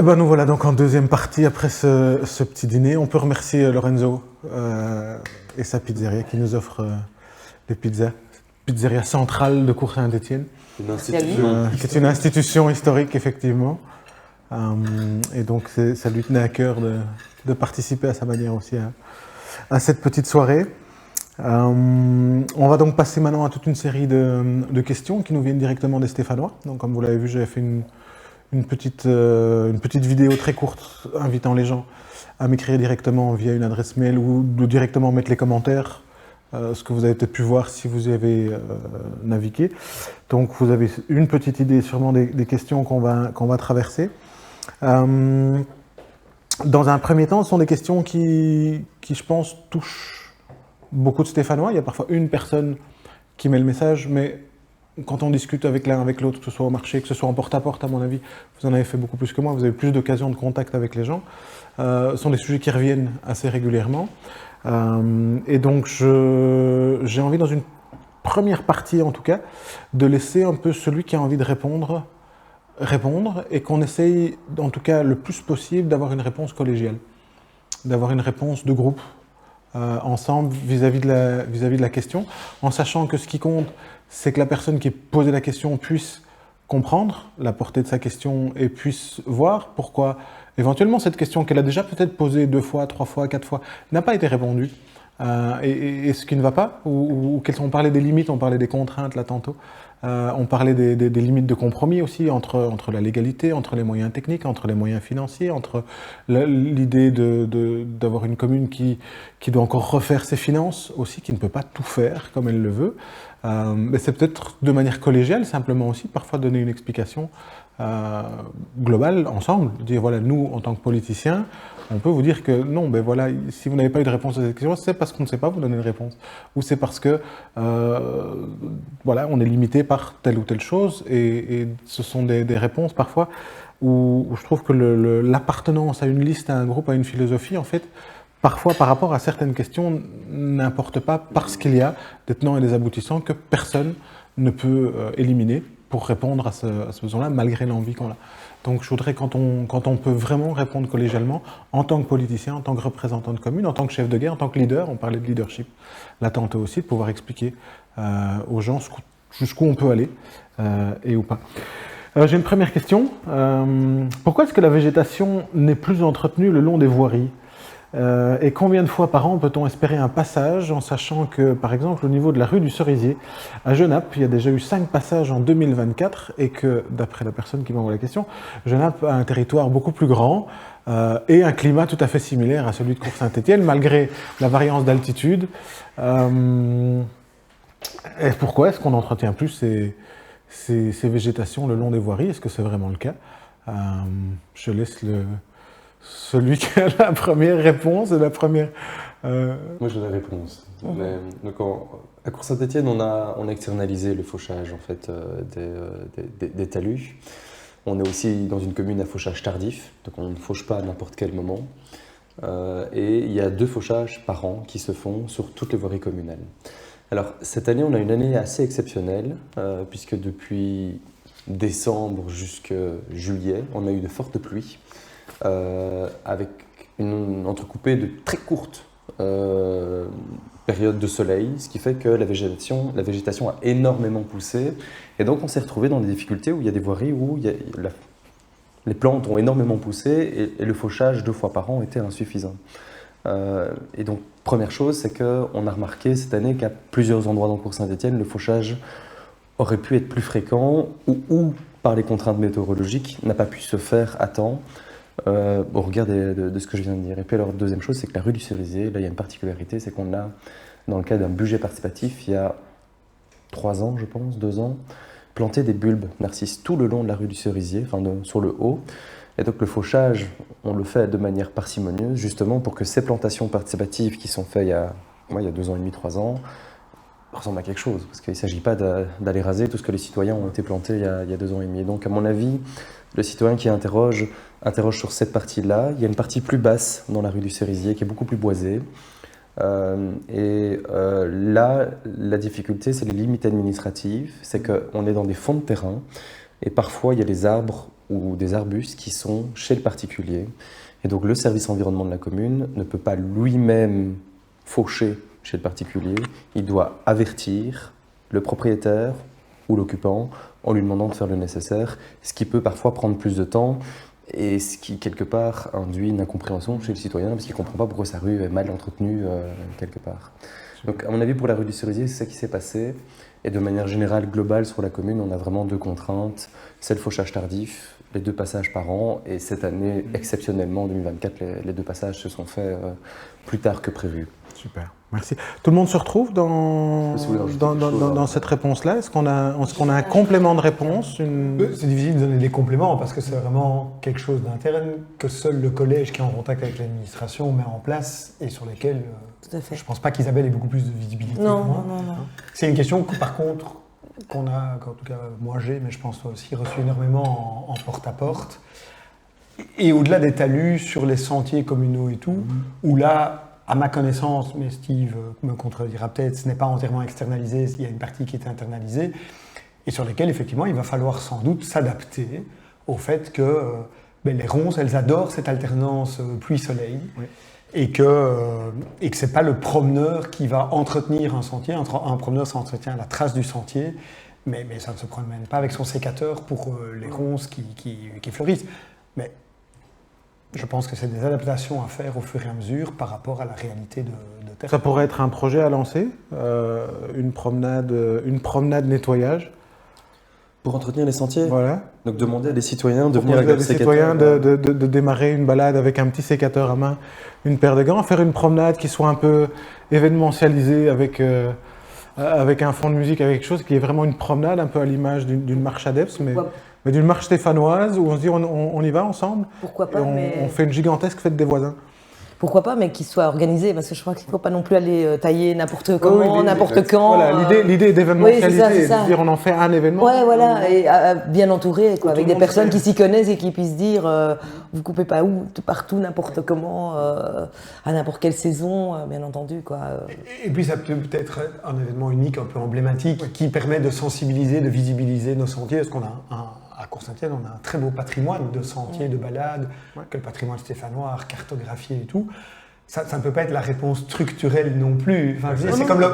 Et ben nous voilà donc en deuxième partie après ce petit dîner. On peut remercier Lorenzo et sa pizzeria qui nous offre les pizzas. Pizzeria centrale de Cour-Saint-Étienne. Une institution. Qui est une institution historique effectivement. Et donc ça lui tenait à cœur de participer à sa manière aussi à cette petite soirée. On va donc passer maintenant à toute une série de questions qui nous viennent directement des Stéphanois. Donc comme vous l'avez vu, j'avais fait une petite vidéo très courte invitant les gens à m'écrire directement via une adresse mail ou de directement mettre les commentaires, ce que vous avez peut-être pu voir si vous y avez navigué. Donc vous avez une petite idée sûrement des questions qu'on va traverser. Dans un premier temps, ce sont des questions qui je pense, touchent beaucoup de Stéphanois. Il y a parfois une personne qui met le message, mais quand on discute avec l'un avec l'autre, que ce soit au marché, que ce soit en porte-à-porte, à mon avis, vous en avez fait beaucoup plus que moi, vous avez plus d'occasions de contact avec les gens. Ce sont des sujets qui reviennent assez régulièrement. Et donc, j'ai envie, dans une première partie en tout cas, de laisser un peu celui qui a envie de répondre, et qu'on essaye, en tout cas le plus possible, d'avoir une réponse collégiale, d'avoir une réponse de groupe, ensemble vis-à-vis de la question, en sachant que ce qui compte, c'est que la personne qui est posée la question puisse comprendre la portée de sa question et puisse voir pourquoi éventuellement cette question qu'elle a déjà peut-être posée 2 fois, 3 fois, 4 fois n'a pas été répondue. Et ce qui ne va pas, ou on parlait des limites, on parlait des contraintes là tantôt, on parlait des limites de compromis aussi entre la légalité, entre les moyens techniques, entre les moyens financiers, entre l'idée d'avoir une commune qui doit encore refaire ses finances aussi, qui ne peut pas tout faire comme elle le veut. Mais c'est peut-être de manière collégiale, simplement aussi, parfois donner une explication globale, ensemble, dire voilà, nous, en tant que politiciens, on peut vous dire que non, ben voilà, si vous n'avez pas eu de réponse à cette question, c'est parce qu'on ne sait pas vous donner une réponse. Ou c'est parce que, voilà, on est limité par telle ou telle chose, et ce sont des réponses parfois où je trouve que l'appartenance à une liste, à un groupe, à une philosophie, en fait, parfois par rapport à certaines questions, n'importe pas parce qu'il y a des tenants et des aboutissants que personne ne peut éliminer pour répondre à ce besoin-là, malgré l'envie qu'on a. Donc je voudrais, quand on peut vraiment répondre collégialement, en tant que politicien, en tant que représentant de commune, en tant que chef de guerre, en tant que leader, on parlait de leadership là tantôt aussi, de pouvoir expliquer aux gens jusqu'où on peut aller et où pas. J'ai une première question. Pourquoi est-ce que la végétation n'est plus entretenue le long des voiries ? Et combien de fois par an peut-on espérer un passage, en sachant que, par exemple, au niveau de la rue du Cerisier, à Genappe, il y a déjà eu 5 passages en 2024, et que, d'après la personne qui m'envoie la question, Genappe a un territoire beaucoup plus grand et un climat tout à fait similaire à celui de Cour-Saint-Étienne, malgré la variance d'altitude. Et pourquoi est-ce qu'on n'entretient plus ces végétations le long des voiries? Est-ce que c'est vraiment le cas? Je laisse celui qui a la première réponse et la première... Moi j'ai la réponse. Donc à Cour-Saint-Étienne, on a externalisé le fauchage en fait, des talus. On est aussi dans une commune à fauchage tardif, donc on ne fauche pas à n'importe quel moment. Et il y a 2 fauchages par an qui se font sur toutes les voiries communales. Alors cette année, on a une année assez exceptionnelle, puisque depuis décembre jusqu'à juillet, on a eu de fortes pluies. Avec une entrecoupée de très courtes périodes de soleil, ce qui fait que la végétation a énormément poussé. Et donc on s'est retrouvé dans des difficultés où il y a des voiries où les plantes ont énormément poussé et le fauchage 2 fois par an était insuffisant. Et donc première chose, c'est qu'on a remarqué cette année qu'à plusieurs endroits dans Cour-Saint-Étienne, le fauchage aurait pu être plus fréquent ou par les contraintes météorologiques, n'a pas pu se faire à temps. Au regard de ce que je viens de dire. Et puis alors, deuxième chose, c'est que la rue du Cerisier, là il y a une particularité, c'est qu'on a, dans le cadre d'un budget participatif, il y a 3 ans, je pense, 2 ans, planté des bulbes narcisses tout le long de la rue du Cerisier, enfin sur le haut. Et donc le fauchage, on le fait de manière parcimonieuse, justement pour que ces plantations participatives qui sont faites il y a 2 ans et demi, 3 ans, ressemblent à quelque chose. Parce qu'il ne s'agit pas d'aller raser tout ce que les citoyens ont été plantés il y a 2 ans et demi. Et donc à mon avis, le citoyen qui interroge sur cette partie-là. Il y a une partie plus basse dans la rue du Cerisier qui est beaucoup plus boisée. Là, la difficulté, c'est les limites administratives. C'est qu'on est dans des fonds de terrain et parfois il y a les arbres ou des arbustes qui sont chez le particulier. Et donc le service environnement de la commune ne peut pas lui-même faucher chez le particulier, il doit avertir le propriétaire ou l'occupant en lui demandant de faire le nécessaire, ce qui peut parfois prendre plus de temps et ce qui quelque part induit une incompréhension chez le citoyen parce qu'il ne comprend pas pourquoi sa rue est mal entretenue quelque part. Donc à mon avis pour la rue du Cerisier c'est ça qui s'est passé et de manière générale globale sur la commune on a vraiment deux contraintes, c'est le fauchage tardif, les 2 passages par an et cette année exceptionnellement en 2024 les 2 passages se sont faits plus tard que prévu. Super, merci. Tout le monde se retrouve dans cette réponse-là? Est-ce qu'on a un complément de réponse? C'est difficile de donner des compléments parce que c'est vraiment quelque chose d'interne que seul le collège qui est en contact avec l'administration met en place et sur lesquels Tout à fait. je ne pense pas qu'Isabelle ait beaucoup plus de visibilité Non, que moi. non. C'est une question que, par contre, qu'on a, en tout cas moi j'ai, mais je pense toi aussi, reçu énormément en porte-à-porte. Et au-delà des talus sur les sentiers communaux et tout, où là, à ma connaissance, mais Steve me contredira peut-être, ce n'est pas entièrement externalisé, il y a une partie qui est internalisée, et sur lesquelles, effectivement, il va falloir sans doute s'adapter au fait que les ronces, elles adorent cette alternance pluie-soleil, oui. Et que ce n'est pas le promeneur qui va entretenir un sentier. Un promeneur, ça entretient la trace du sentier, mais ça ne se promène pas avec son sécateur pour les ronces qui fleurissent. Mais je pense que c'est des adaptations à faire au fur et à mesure par rapport à la réalité de terre. Ça pourrait être un projet à lancer, une promenade nettoyage. Pour entretenir les sentiers. Voilà. Donc demander à des citoyens de venir avec leur sécateur. De démarrer une balade avec un petit sécateur à main, une paire de gants, faire une promenade qui soit un peu événementialisée avec un fond de musique, avec quelque chose qui est vraiment une promenade, un peu à l'image d'une marche adepte, mais d'une marche stéphanoise où on se dit on y va ensemble. Pourquoi pas, on fait une gigantesque fête des voisins. Pourquoi pas, mais qu'il soit organisé, parce que je crois qu'il ne faut pas non plus aller tailler n'importe comment, n'importe quand. Voilà, l'idée est d'événementialiser, de dire on en fait un événement. Ouais, voilà, et bien entouré, quoi, avec des personnes qui s'y connaissent et qui puissent dire vous coupez pas où, partout, n'importe comment, à n'importe quelle saison, bien entendu, quoi. Et puis ça peut être un événement unique, un peu emblématique, qui permet de sensibiliser, de visibiliser nos sentiers, parce qu'on a à Court-Saint-Étienne, on a un très beau patrimoine de sentiers, de balades, que le patrimoine stéphanois, cartographié et tout. Ça ne peut pas être la réponse structurelle non plus. Enfin,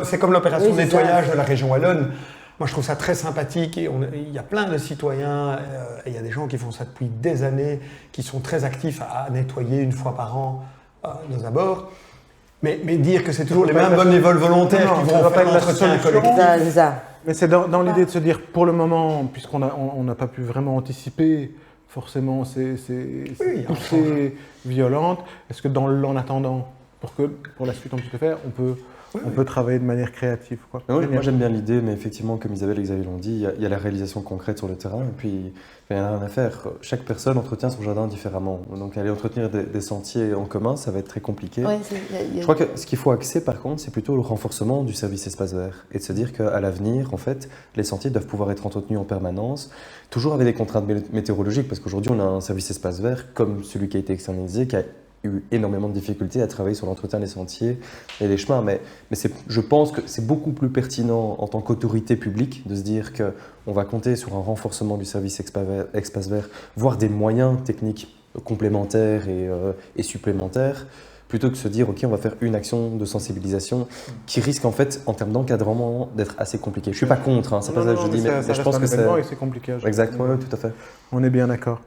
c'est comme l'opération nettoyage de la région wallonne. Moi, je trouve ça très sympathique. Et il y a plein de citoyens, et il y a des gens qui font ça depuis des années, qui sont très actifs à nettoyer une fois par an nos abords. Mais dire que c'est toujours les mêmes bénévoles volontaires qui vont faire l'entretien collectif. Mais c'est dans l'idée de se dire, pour le moment, puisqu'on n'a pas pu vraiment anticiper forcément ces poussées violentes, est-ce que en attendant, pour la suite on peut faire, on peut travailler de manière créative, quoi. Oui, moi j'aime bien l'idée, mais effectivement, comme Isabelle et Xavier l'ont dit, il y a la réalisation concrète sur le terrain, et puis il n'y a rien à faire. Chaque personne entretient son jardin différemment. Donc aller entretenir des sentiers en commun, ça va être très compliqué. Ouais, je crois que ce qu'il faut axer par contre, c'est plutôt le renforcement du service espace vert, et de se dire qu'à l'avenir, en fait, les sentiers doivent pouvoir être entretenus en permanence, toujours avec des contraintes météorologiques, parce qu'aujourd'hui on a un service espace vert comme celui qui a été externalisé, qui a eu énormément de difficultés à travailler sur l'entretien des sentiers et des chemins, mais je pense que c'est beaucoup plus pertinent en tant qu'autorité publique de se dire qu'on va compter sur un renforcement du service espace vert, voire des moyens techniques complémentaires et supplémentaires, plutôt que de se dire ok, on va faire une action de sensibilisation qui risque en fait en termes d'encadrement d'être assez compliqué. Je suis pas contre, hein, c'est pas ça que je dis, mais je pense que c'est compliqué. Exactement, tout à fait. On est bien d'accord.